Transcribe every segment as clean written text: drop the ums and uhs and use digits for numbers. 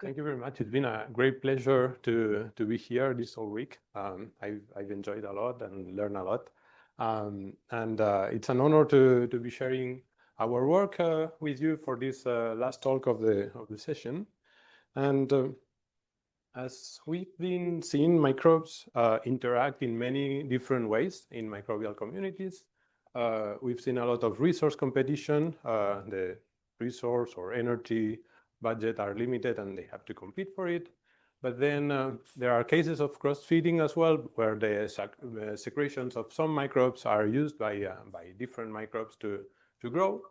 Thank you very much. It's been a great pleasure to be here this whole week. I've enjoyed a lot and learned a lot. It's an honor to be sharing our work with you for this last talk of the session. And as we've been seeing, microbes interact in many different ways in microbial communities. We've seen a lot of resource competition. The resource or energy budget are limited and they have to compete for it. But then there are cases of cross-feeding as well, where the secretions of some microbes are used by different microbes to grow.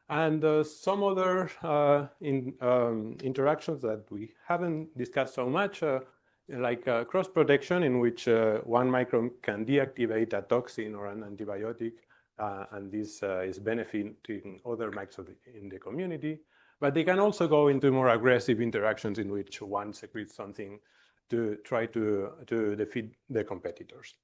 And some other interactions that we haven't discussed so much, like cross-protection, in which one microbe can deactivate a toxin or an antibiotic, and this is benefiting other microbes in the community. But they can also go into more aggressive interactions in which one secretes something to try to defeat the competitors.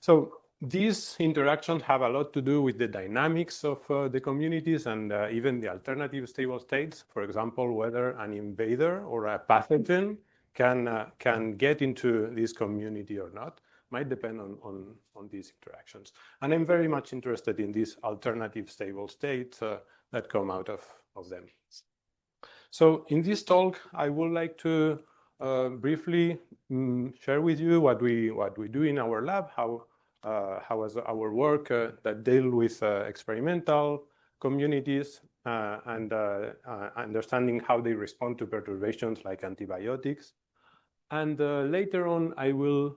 So these interactions have a lot to do with the dynamics of the communities and even the alternative stable states. For example, whether an invader or a pathogen can get into this community or not might depend on these interactions. And I'm very much interested in these alternative stable states that come out of them. So in this talk, I would like to briefly share with you what we do in our lab, how is our work that deal with experimental communities and understanding how they respond to perturbations like antibiotics. And later on, I will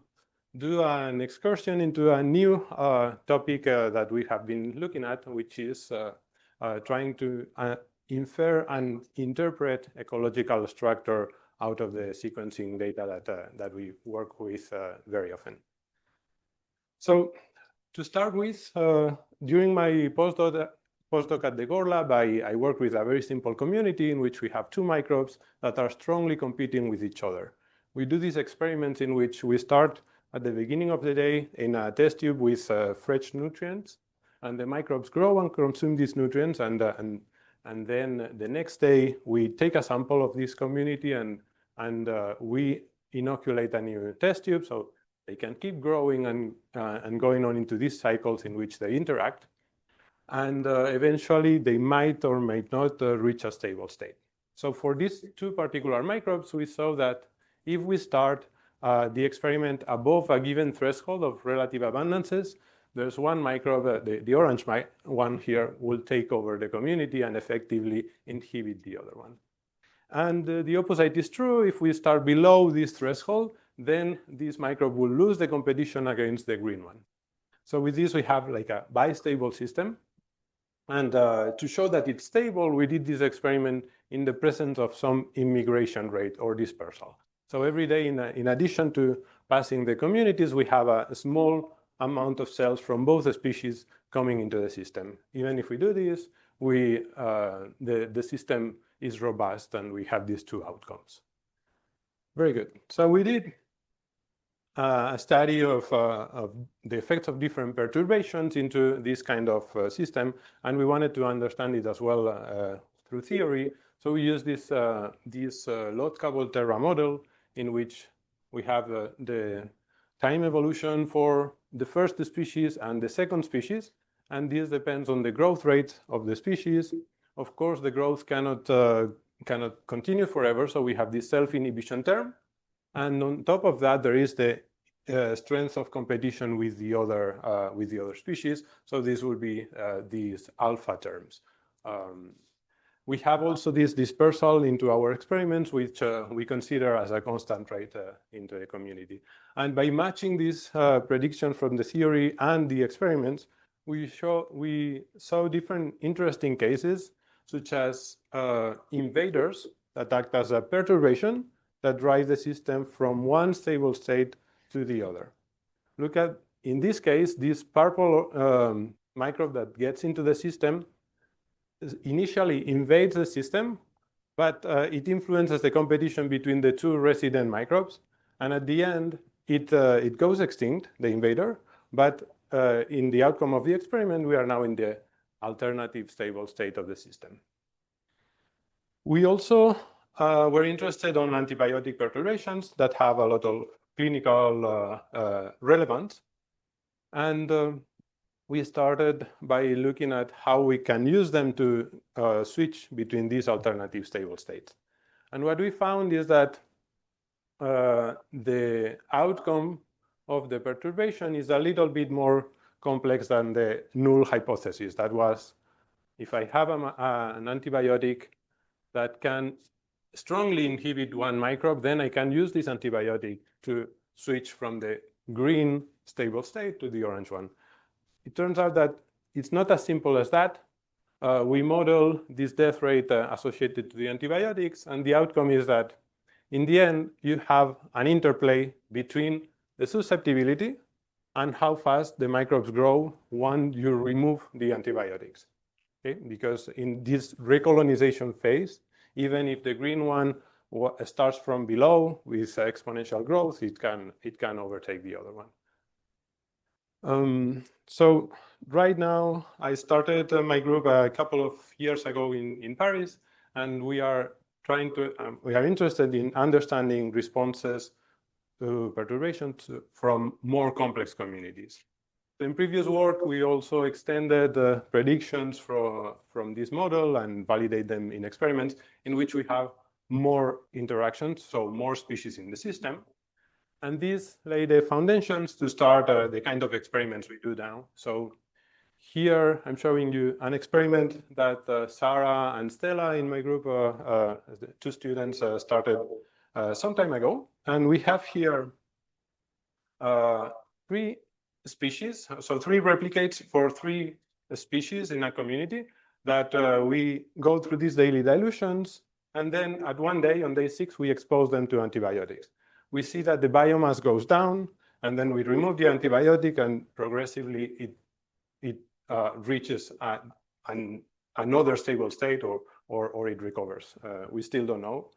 do an excursion into a new topic that we have been looking at, which is trying to infer and interpret ecological structure out of the sequencing data that we work with very often. So to start with, during my postdoc at the Gore Lab, I work with a very simple community in which we have two microbes that are strongly competing with each other. We do these experiments in which we start at the beginning of the day in a test tube with fresh nutrients, and the microbes grow and consume these nutrients, and then the next day we take a sample of this community and we inoculate a new test tube so they can keep growing and going on into these cycles in which they interact. And eventually they might or might not reach a stable state. So for these two particular microbes, we saw that if we start the experiment above a given threshold of relative abundances, there's one microbe, the orange one here, will take over the community and effectively inhibit the other one. And the opposite is true. If we start below this threshold, then this microbe will lose the competition against the green one. So with this, we have like a bistable system. And to show that it's stable, we did this experiment in the presence of some immigration rate or dispersal. So every day, in addition to passing the communities, we have a small amount of cells from both species coming into the system. Even if we do this, the system is robust and we have these two outcomes. Very good. So we did a study of the effects of different perturbations into this kind of system, and we wanted to understand it as well through theory. So we used this Lotka-Volterra model in which we have the time evolution for the first species and the second species, and this depends on the growth rate of the species. Of course, the growth cannot continue forever, so we have this self-inhibition term, and on top of that, there is the strength of competition with the other species. So this will be these alpha terms. We have also this dispersal into our experiments, which we consider as a constant rate into the community. And by matching this prediction from the theory and the experiments, we saw different interesting cases, such as invaders that act as a perturbation that drive the system from one stable state to the other. Look at, in this case, this purple microbe that gets into the system initially invades the system, but it influences the competition between the two resident microbes. And at the end, it goes extinct, the invader. But in the outcome of the experiment, we are now in the alternative stable state of the system. We also we're interested on antibiotic perturbations that have a lot of clinical relevance. And we started by looking at how we can use them to switch between these alternative stable states. And what we found is that the outcome of the perturbation is a little bit more complex than the null hypothesis. That was, if I have an antibiotic that can strongly inhibit one microbe, then I can use this antibiotic to switch from the green stable state to the orange one. It turns out that it's not as simple as that. We model this death rate associated to the antibiotics, and the outcome is that in the end, you have an interplay between the susceptibility and how fast the microbes grow once you remove the antibiotics. Okay? Because in this recolonization phase, even if the green one starts from below with exponential growth, it can overtake the other one. So right now, I started my group a couple of years ago in Paris, and we are interested in understanding responses to perturbations from more complex communities. In previous work, we also extended predictions from this model and validate them in experiments in which we have more interactions, so more species in the system. And these lay the foundations to start the kind of experiments we do now. So here I'm showing you an experiment that Sarah and Stella in my group, the two students, started some time ago. And we have here 3 species, so 3 replicates for 3 species in a community that we go through these daily dilutions. And then at one day, on day 6, we expose them to antibiotics. We see that the biomass goes down, and then we remove the antibiotic, and progressively it reaches another stable state, or it recovers. We still don't know.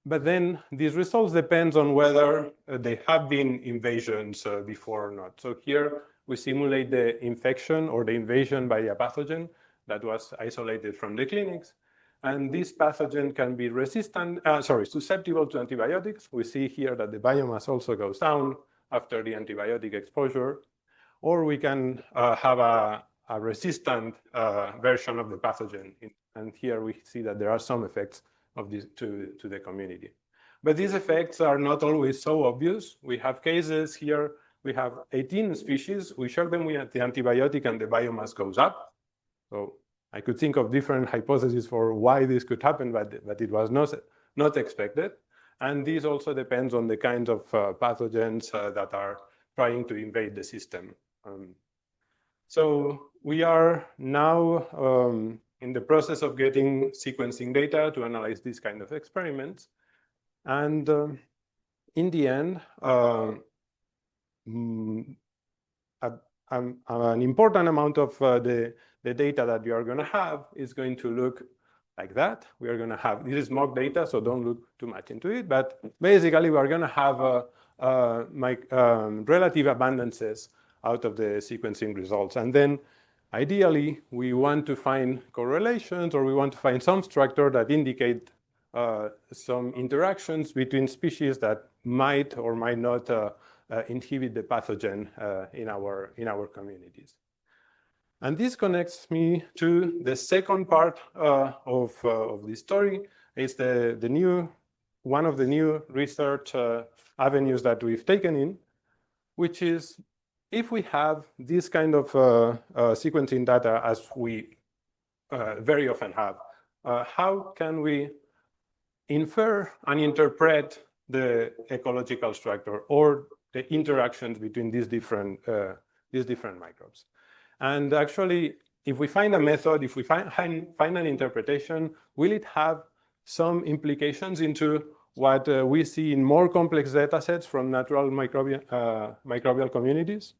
But then these results depend on whether they have been invasions before or not. So here we simulate the infection or the invasion by a pathogen that was isolated from the clinics. And this pathogen can be susceptible to antibiotics. We see here that the biomass also goes down after the antibiotic exposure. Or we can have a resistant version of the pathogen. And here we see that there are some effects of this to the community. But these effects are not always so obvious. We have cases here, we have 18 species. We shock them with the antibiotic and the biomass goes up. So I could think of different hypotheses for why this could happen, but it was not expected. And this also depends on the kinds of pathogens that are trying to invade the system. So we are now in the process of getting sequencing data to analyze these kind of experiments. And in the end, an important amount of the data that we are going to have is going to look like that. We are going to have, this is mock data, so don't look too much into it. But basically, we are going to have relative abundances out of the sequencing results. And then ideally, we want to find correlations, or we want to find some structure that indicate some interactions between species that might or might not inhibit the pathogen in our communities. And this connects me to the second part of this story. It's one of the new research avenues that we've taken in, which is if we have this kind of sequencing data, as we very often have, how can we infer and interpret the ecological structure or the interactions between these different microbes? And actually, if we find a method, if we find an interpretation, will it have some implications into what we see in more complex data sets from natural microbial communities?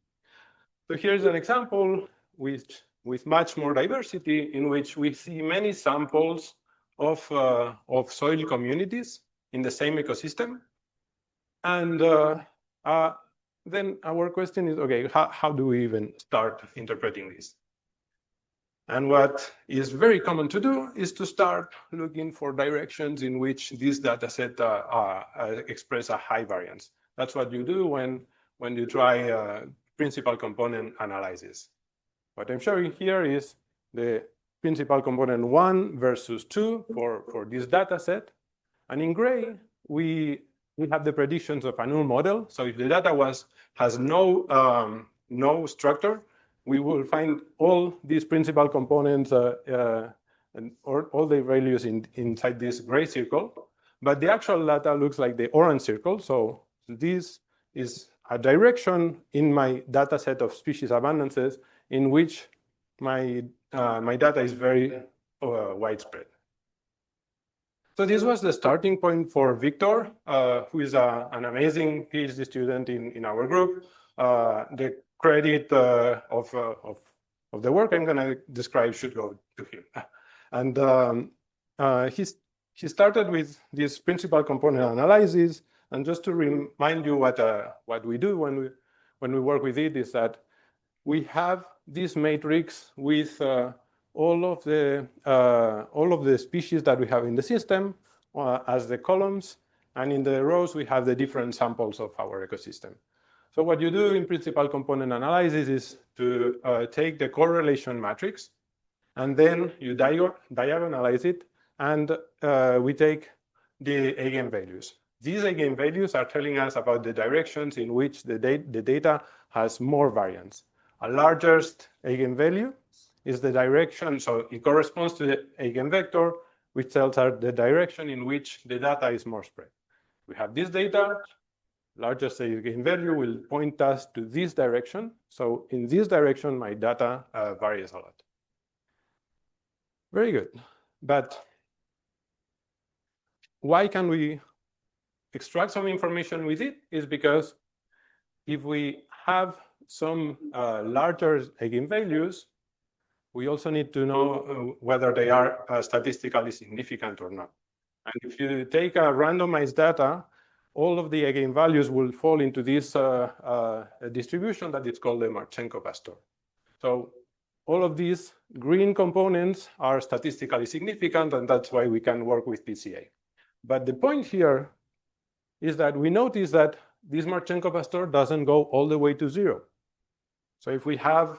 So here's an example with much more diversity, in which we see many samples of soil communities in the same ecosystem. And then our question is, okay, how do we even start interpreting this? And what is very common to do is to start looking for directions in which this data set express a high variance. That's what you do when you try principal component analysis. What I'm showing here is the principal component 1 versus 2 for this data set. And in gray, we have the predictions of a null model. So if the data has no structure, we will find all these principal components and all the values inside this gray circle. But the actual data looks like the orange circle. So this is a direction in my data set of species abundances in which my data is very widespread. So this was the starting point for Victor, who is an amazing PhD student in our group. The credit of the work I'm going to describe should go to him. And he started with this principal component analysis. And just to remind you what we do when we work with it is that we have this matrix with all of the species that we have in the system as the columns, and in the rows we have the different samples of our ecosystem. So what you do in principal component analysis is to take the correlation matrix, and then you diagonalize it, and we take the eigenvalues. These eigenvalues are telling us about the directions in which the data has more variance. A largest eigenvalue is the direction, so it corresponds to the eigenvector, which tells us the direction in which the data is more spread. We have this data, largest eigenvalue will point us to this direction. So in this direction, my data varies a lot. Very good. But why can we extract some information with it? Is because if we have some larger eigenvalues, we also need to know whether they are statistically significant or not. And if you take a randomized data, all of the eigenvalues will fall into this distribution that is called the Marchenko-Pastor. So all of these green components are statistically significant, and that's why we can work with PCA. But the point here is that we notice that this Marchenko-Pastor doesn't go all the way to 0. So if we have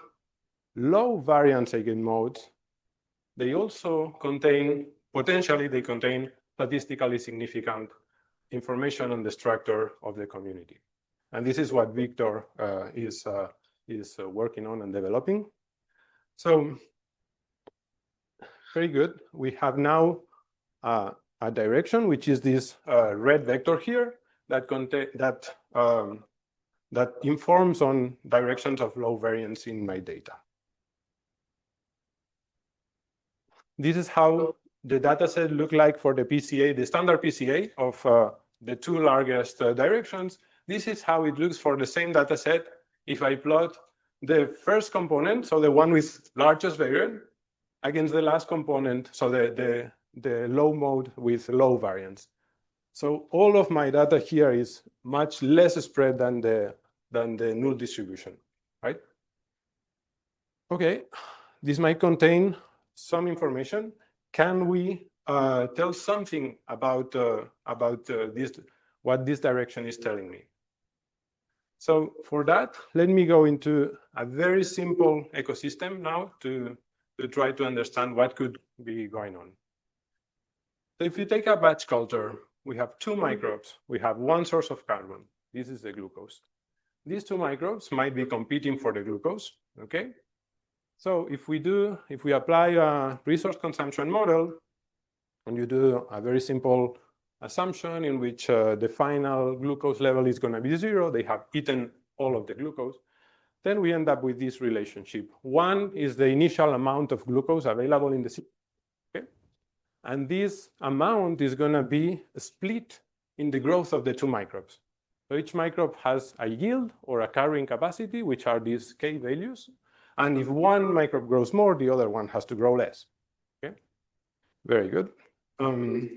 low variance eigenmodes, they also contain, potentially they contain statistically significant information on the structure of the community. And this is what Victor is working on and developing. So very good. We have now a direction, which is this red vector here that informs on directions of low variance in my data. This is how the data set look like for the PCA, the standard PCA of the two largest directions. This is how it looks for the same data set if I plot the first component, so the one with largest variance, against the last component, so the low mode with low variance. So all of my data here is much less spread than the null distribution, right? Okay, this might contain some information. Can we tell something about what this direction is telling me? So for that, let me go into a very simple ecosystem now to try to understand what could be going on. So if you take a batch culture, we have two microbes. We have one source of carbon. This is the glucose. These two microbes might be competing for the glucose, okay? So if we apply a resource consumption model, and you do a very simple assumption in which the final glucose level is going to be 0, they have eaten all of the glucose, then we end up with this relationship. One is the initial amount of glucose available in the system, okay? And this amount is going to be split in the growth of the two microbes. So each microbe has a yield or a carrying capacity, which are these K values. And if one microbe grows more, the other one has to grow less. Okay, very good.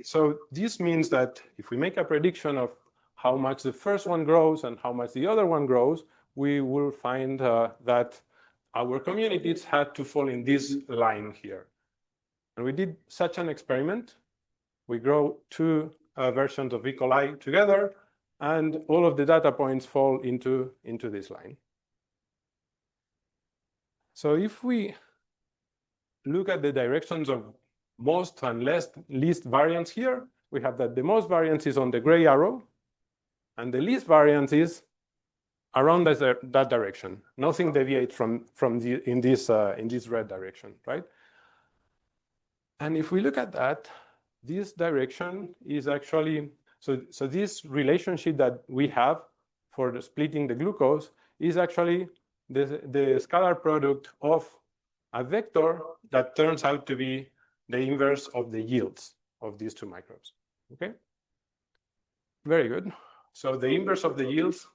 So this means that if we make a prediction of how much the first one grows and how much the other one grows, we will find that our communities had to fall in this line here. And we did such an experiment. We grow two versions of E. coli together, and all of the data points fall into this line. So if we look at the directions of most and least variance here, we have that the most variance is on the gray arrow, and the least variance is around that direction. Nothing deviates in this red direction, right? And if we look at that, this direction is actually, so this relationship that we have for splitting the glucose is actually the scalar product of a vector that turns out to be the inverse of the yields of these two microbes, okay? Very good. So the inverse of the yields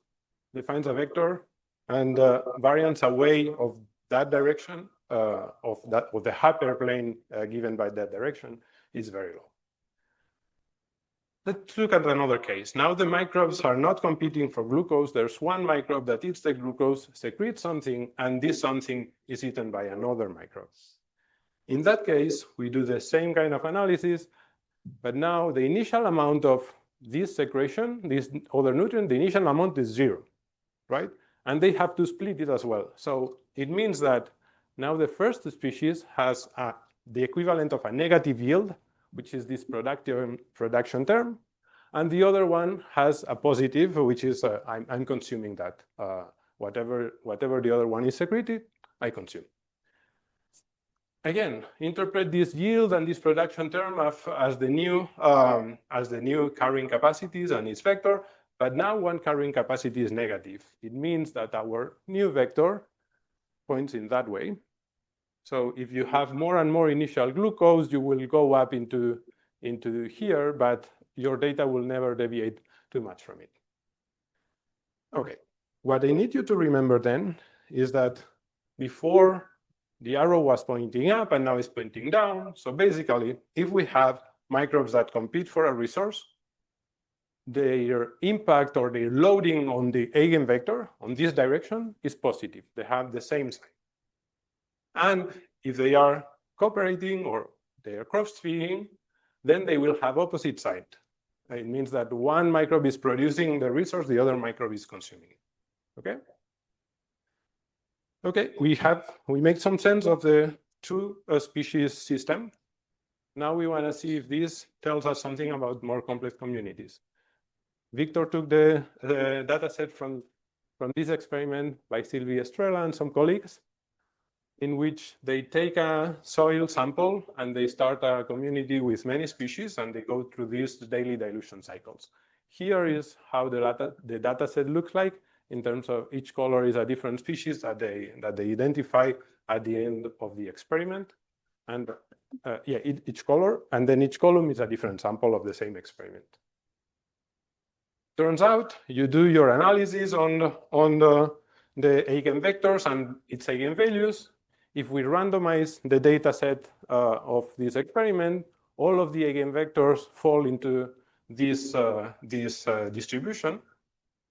defines a vector, and variance away of that direction, of the hyperplane given by that direction, is very low. Let's look at another case. Now the microbes are not competing for glucose. There's one microbe that eats the glucose, secretes something, and this something is eaten by another microbe. In that case, we do the same kind of analysis, but now the initial amount of this secretion, this other nutrient, the initial amount is 0, right? And they have to split it as well. So it means that now the first species has the equivalent of a negative yield, which is this production term, and the other one has a positive, which is I'm consuming that. Whatever the other one is secreted, I consume. Again, interpret this yield and this production term as the new carrying capacities and its vector, but now one carrying capacity is negative. It means that our new vector points in that way. So if you have more and more initial glucose, you will go up into here, but your data will never deviate too much from it. Okay, what I need you to remember then is that before the arrow was pointing up and now it's pointing down. So basically, if we have microbes that compete for a resource, their impact or their loading on the eigenvector on this direction is positive. They have the same sign. And if they are cooperating or they are cross-feeding, then they will have opposite sign. It means that one microbe is producing the resource, the other microbe is consuming it. Okay? Okay, we make some sense of the two species system. Now we want to see if this tells us something about more complex communities. Victor took the data set from this experiment by Sylvie Estrella and some colleagues, in which they take a soil sample and they start a community with many species and they go through these daily dilution cycles. Here is how the data set looks like in terms of each color is a different species that they identify at the end of the experiment. And each color, and then each column is a different sample of the same experiment. Turns out you do your analysis on the eigenvectors and its eigenvalues. If we randomize the data set of this experiment, all of the eigenvectors fall into this distribution.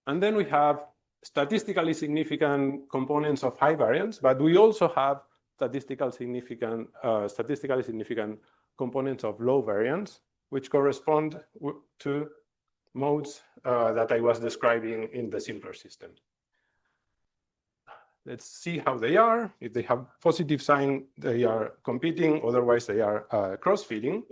And then we have statistically significant components of high variance, but we also have statistically significant components of low variance, which correspond to modes that I was describing in the simpler system. Let's see how they are. If they have positive sign, they are competing. Otherwise, they are cross-feeding.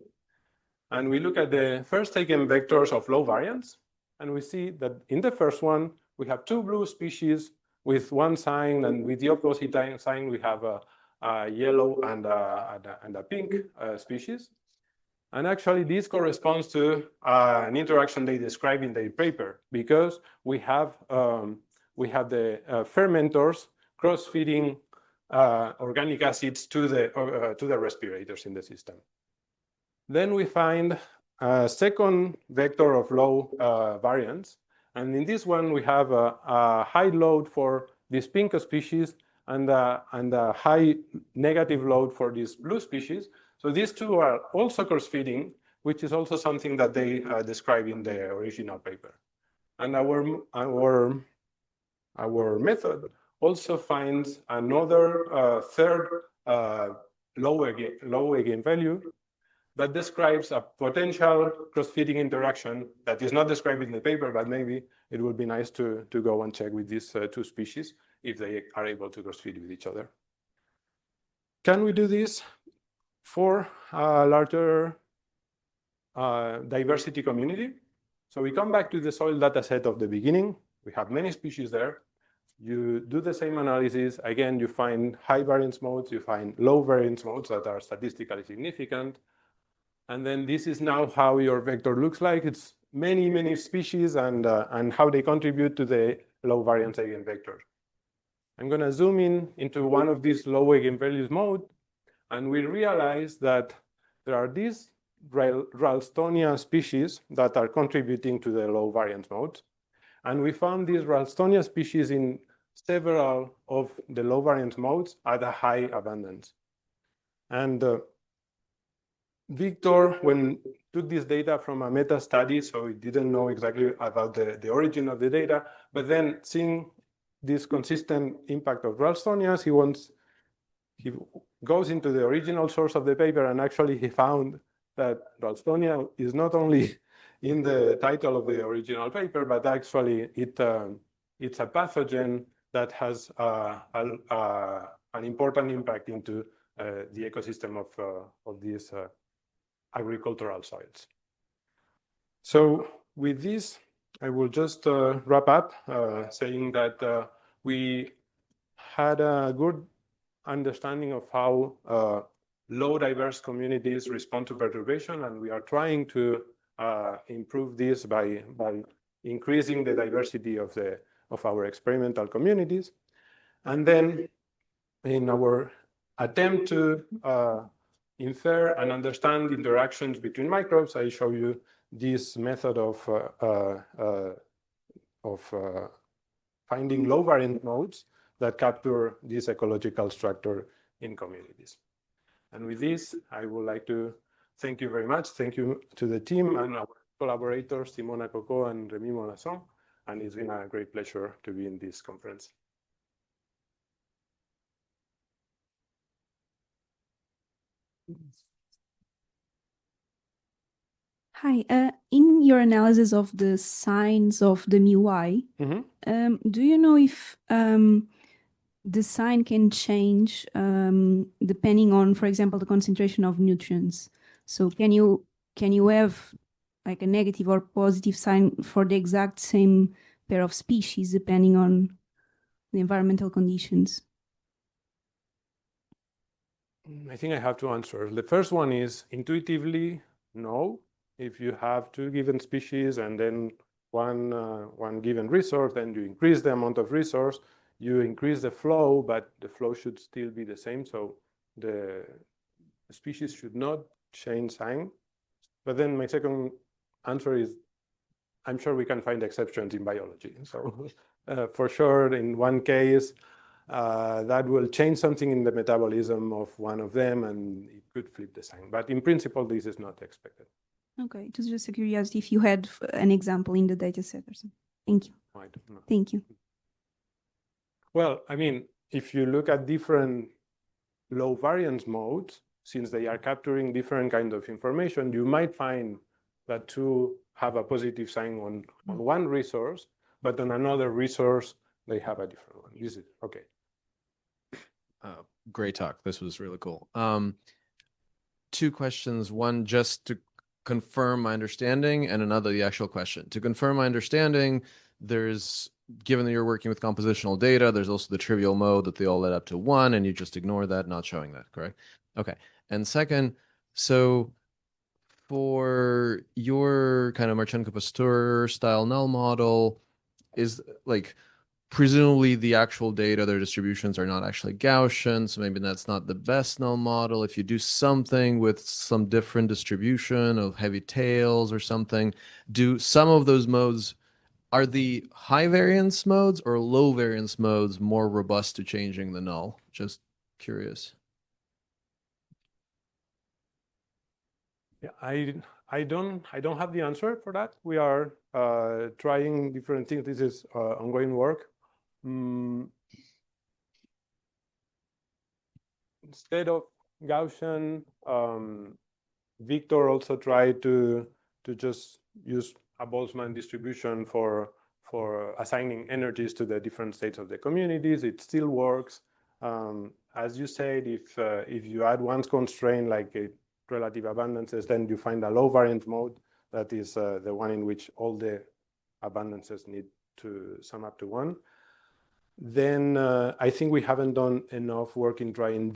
And we look at the first eigenvectors of low variance. And we see that in the first one, we have two blue species with one sign. And with the opposite sign, we have a yellow and a pink species. And actually, this corresponds to an interaction they describe in their paper, because we have the fermenters cross-feeding organic acids to the respirators in the system. Then we find a second vector of low variance. And in this one, we have a high load for this pink species and a high negative load for this blue species. So these two are also cross-feeding, which is also something that they describe in the original paper. And our method also finds another third low eigenvalue that describes a potential cross-fitting interaction that is not described in the paper, but maybe it would be nice to go and check with these two species if they are able to cross-fit with each other. Can we do this for a larger diversity community? So we come back to the soil data set of the beginning. We have many species there. You do the same analysis. Again, you find high variance modes, you find low variance modes that are statistically significant. And then this is now how your vector looks like. It's many, many species and how they contribute to the low variance eigenvector. I'm going to zoom in into one of these low eigenvalues mode, and we realize that there are these Ralstonia species that are contributing to the low variance modes. And we found these Ralstonia species in several of the low variance modes at a high abundance. And Victor, when took this data from a meta study, so he didn't know exactly about the origin of the data, but then seeing this consistent impact of Ralstonias, he goes into the original source of the paper, and actually he found that Ralstonia is not only in the title of the original paper, but actually it's a pathogen that has an important impact into the ecosystem of these agricultural soils. So with this, I will just wrap up saying that we had a good understanding of how low diverse communities respond to perturbation, and we are trying to improve this by increasing the diversity of our experimental communities. And then in our attempt to infer and understand interactions between microbes, I show you this method of finding low variant modes that capture this ecological structure in communities. And with this, I would like to thank you very much. Thank you to the team and our collaborators, Simona Coco and Remy Monasson. And it's been a great pleasure to be in this conference. Hi, in your analysis of the signs of the μi, do you know if the sign can change depending on, for example, the concentration of nutrients? So can you have like a negative or positive sign for the exact same pair of species depending on the environmental conditions? I think I have to answer. The first one is intuitively, no. If you have two given species and then one given resource, then you increase the amount of resource, you increase the flow, but the flow should still be the same. So the species should not change sign. But then my second answer is, I'm sure we can find exceptions in biology. So for sure, in one case, that will change something in the metabolism of one of them, and it could flip the sign. But in principle, this is not expected. Okay, it was just a curiosity if you had an example in the data set or something. Thank you. I don't know. Thank you. Well, I mean, if you look at different low variance modes, since they are capturing different kinds of information, you might find that two have a positive sign on one resource, but on another resource, they have a different one. This is okay. Great talk. This was really cool. Two questions. One, just to confirm my understanding, and another, the actual question. To confirm my understanding, given that you're working with compositional data, there's also the trivial mode that they all led up to 1, and you just ignore that, not showing that, correct? Okay. And second, so for your kind of Marchenko-Pasteur style null model, is like, presumably the actual data, their distributions are not actually Gaussian, so maybe that's not the best null model. If you do something with some different distribution of heavy tails or something, do some of those modes, are the high variance modes or low variance modes more robust to changing the null? Just curious. Yeah, I don't have the answer for that. We are trying different things. This is ongoing work. instead of Gaussian, Victor also tried to just use a Boltzmann distribution for assigning energies to the different states of the communities. It still works. As you said, if you add one constraint like a relative abundances, then you find a low variance mode. That is the one in which all the abundances need to sum up to 1. Then I think we haven't done enough work in trying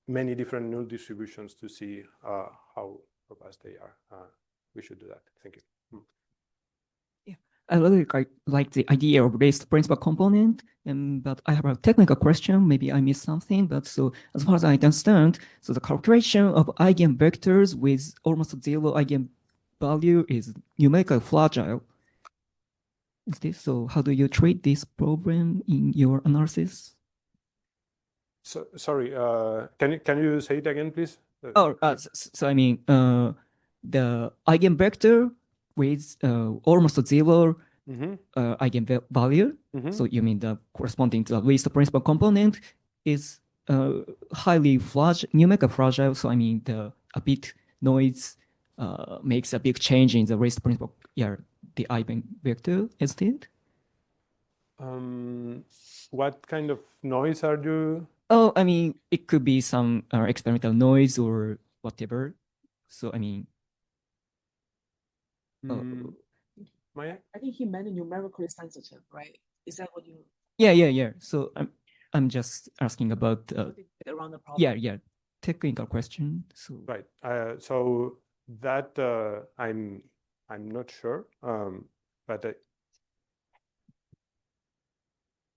many different null distributions to see how robust they are. We should do that. Thank you. Yeah, I really like the idea of raised principal component, but I have a technical question. Maybe I missed something, but so as far as I understand, so the calculation of eigenvectors with almost 0 eigenvalue is numerically fragile. Is this so? How do you treat this problem in your analysis? So sorry, can you say it again, please? So I mean, the eigenvector with almost 0 eigenvalue. So you mean the corresponding to the least principal component is highly fragile, numerically fragile. So I mean, a bit noise makes a big change in the least principal. Yeah, the eigenvector instead. What kind of noise are you? Oh, I mean, it could be some experimental noise or whatever. So, I mean, Maya? I think he meant numerically sensitive, right? Is that what you? Yeah. So I'm just asking about around the problem. Yeah, technical question. So right. So that I'm not sure, but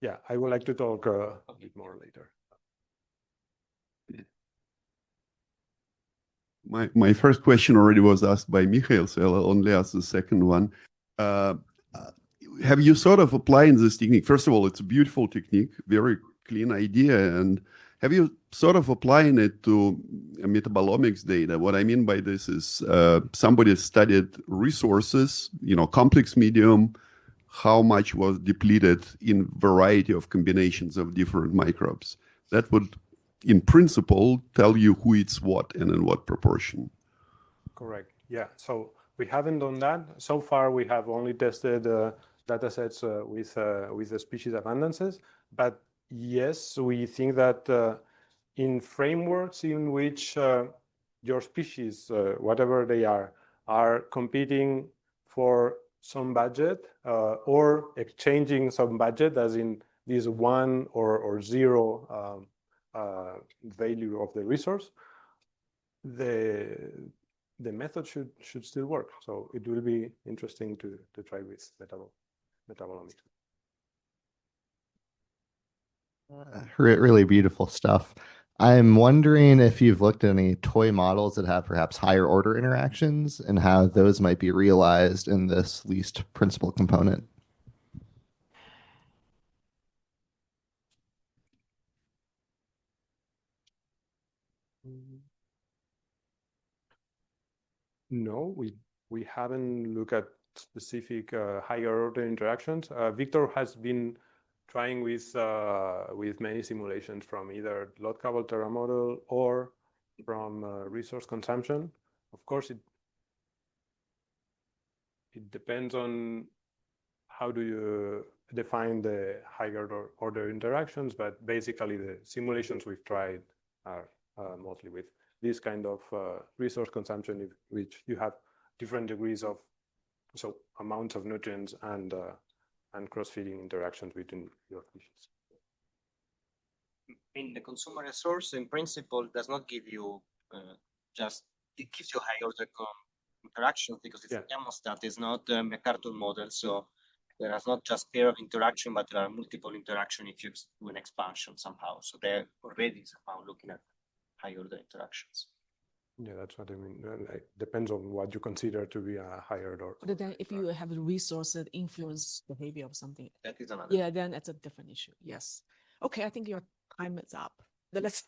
yeah, I would like to talk a bit more later. My first question already was asked by Michael, so I'll only ask the second one. Have you sort of applied this technique? First of all, it's a beautiful technique, very clean idea. And have you sort of applying it to metabolomics data? What I mean by this is somebody studied resources, complex medium, how much was depleted in variety of combinations of different microbes. That would, in principle, tell you who eats what and in what proportion. Correct. Yeah. So we haven't done that. So far, we have only tested data sets with the species abundances. But yes, we think that in frameworks in which your species, whatever they are competing for some budget or exchanging some budget, as in this 1 or 0 value of the resource, the method should still work. So it will be interesting to try with metabolomics. Really beautiful stuff. I'm wondering if you've looked at any toy models that have perhaps higher order interactions and how those might be realized in this least principal component. No, we haven't looked at specific higher order interactions. Victor has been trying with many simulations from either Lotka-Volterra model or from resource consumption. Of course, it depends on how do you define the higher order interactions, but basically the simulations we've tried are mostly with this kind of resource consumption, in which you have different degrees of amounts of nutrients and cross-feeding interactions between your species. In the consumer resource, in principle, does not give you it gives you high order interactions because it's a thermostat, it's not a McArthur model. So there is not just pair of interaction, but there are multiple interaction if you do an expansion somehow. So they're already somehow looking at high order interactions. Yeah, that's what I mean. It depends on what you consider to be a higher order. But then if you have a resource that influence behavior of something, that is another. Yeah, then it's a different issue. Yes. Okay, I think your time is up. Let's